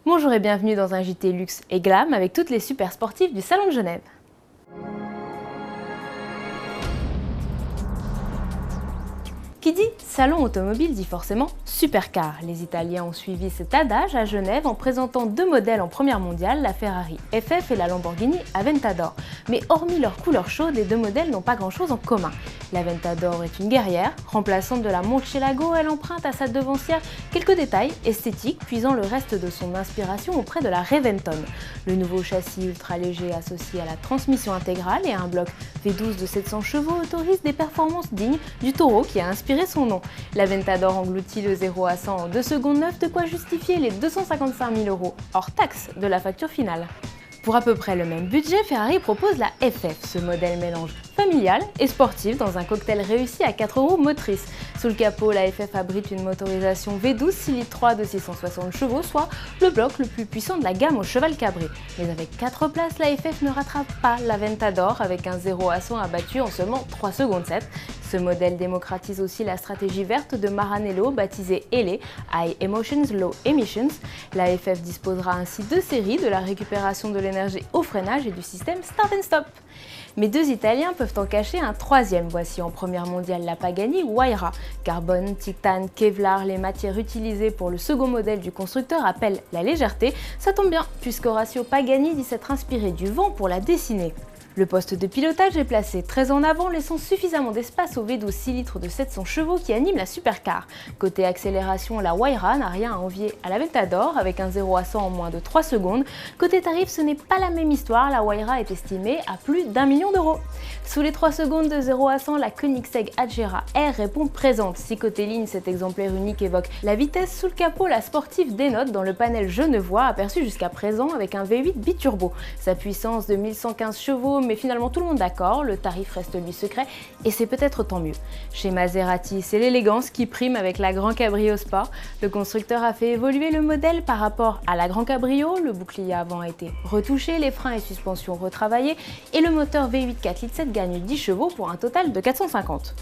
Bonjour et bienvenue dans un JT Luxe et Glam avec toutes les super sportives du Salon de Genève. Qui dit salon automobile dit forcément supercar. Les Italiens ont suivi cet adage à Genève en présentant deux modèles en première mondiale, la Ferrari FF et la Lamborghini Aventador. Mais hormis leur couleur chaude, les deux modèles n'ont pas grand-chose en commun. L'Aventador est une guerrière, remplaçante de la Murcielago, elle emprunte à sa devancière quelques détails esthétiques, puisant le reste de son inspiration auprès de la Reventon. Le nouveau châssis ultra léger associé à la transmission intégrale et à un bloc V12 de 700 chevaux autorise des performances dignes du taureau qui a inspiré son nom. L'Aventador engloutit le 0 à 100 en 2 secondes 9, de quoi justifier les 255 000 € hors taxe de la facture finale. Pour à peu près le même budget, Ferrari propose la FF. Ce modèle mélange familial et sportif dans un cocktail réussi à 4 roues motrices. Sous le capot, la FF abrite une motorisation V12 6 litres 3 de 660 chevaux, soit le bloc le plus puissant de la gamme au cheval cabré. Mais avec 4 places, la FF ne rattrape pas l'Aventador avec un 0 à 100 abattu en seulement 3 secondes 7. Ce modèle démocratise aussi la stratégie verte de Maranello, baptisée ELE, High Emotions Low Emissions. La FF disposera ainsi de séries de la récupération de l'énergie au freinage et du système Start and Stop. Mais deux Italiens peuvent en cacher un troisième. Voici en première mondiale la Pagani Huayra. Carbone, titane, Kevlar, les matières utilisées pour le second modèle du constructeur appellent la légèreté. Ça tombe bien, puisque Horacio Pagani dit s'être inspiré du vent pour la dessiner. Le poste de pilotage est placé très en avant, laissant suffisamment d'espace au V12 6 litres de 700 chevaux qui anime la supercar. Côté accélération, la Huayra n'a rien à envier à l'Aventador avec un 0 à 100 en moins de 3 secondes. Côté tarif, ce n'est pas la même histoire, la Huayra est estimée à plus d'1 million d'euros. Sous les 3 secondes de 0 à 100, la Koenigsegg Agera R répond présente. Si côté ligne, cet exemplaire unique évoque la vitesse, sous le capot, la sportive dénote dans le panel genevois aperçu jusqu'à présent avec un V8 biturbo. Sa puissance de 1115 chevaux, mais finalement tout le monde d'accord, le tarif reste lui secret et c'est peut-être tant mieux. Chez Maserati, c'est l'élégance qui prime avec la Grand Cabrio Sport. Le constructeur a fait évoluer le modèle par rapport à la Grand Cabrio, le bouclier avant a été retouché, les freins et suspensions retravaillés et le moteur V8 4 litres 7 gagne 10 chevaux pour un total de 450.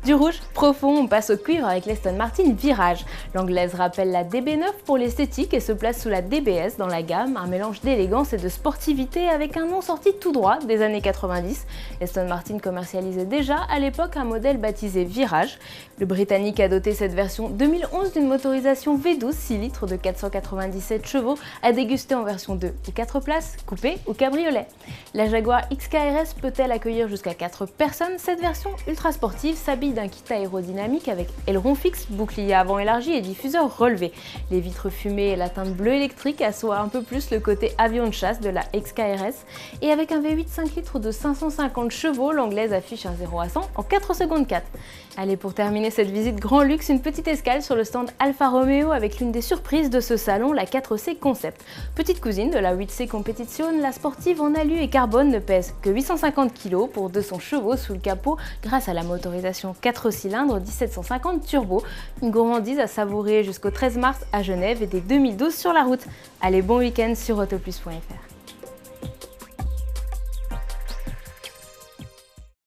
Du rouge profond, on passe au cuivre avec l'Aston Martin Virage. L'anglaise rappelle la DB9 pour l'esthétique et se place sous la DBS dans la gamme, un mélange d'élégance et de sportivité avec un nom sorti tout droit des années 90. Aston Martin commercialisait déjà à l'époque un modèle baptisé Virage. Le Britannique a doté cette version 2011 d'une motorisation V12 6 litres de 497 chevaux à déguster en version 2 ou 4 places, coupé ou cabriolet. La Jaguar XKRS peut-elle accueillir jusqu'à 4 personnes? Cette version ultra sportive s'habille d'un kit aérodynamique avec aileron fixe, bouclier avant élargi et diffuseur relevé. Les vitres fumées et la teinte bleue électrique assoient un peu plus le côté avion de chasse de la XKRS. Et avec un V8 5 litres de 550 chevaux, l'anglaise affiche un 0 à 100 en 4 secondes 4. Allez, pour terminer cette visite grand luxe, une petite escale sur le stand Alfa Romeo avec l'une des surprises de ce salon, la 4C Concept. Petite cousine de la 8C Competition, la sportive en alu et carbone ne pèse que 850 kg pour 200 chevaux sous le capot grâce à la motorisation 4 cylindres 1750 turbo. Une gourmandise à savourer jusqu'au 13 mars à Genève et dès 2012 sur la route. Allez, bon week-end sur autoplus.fr.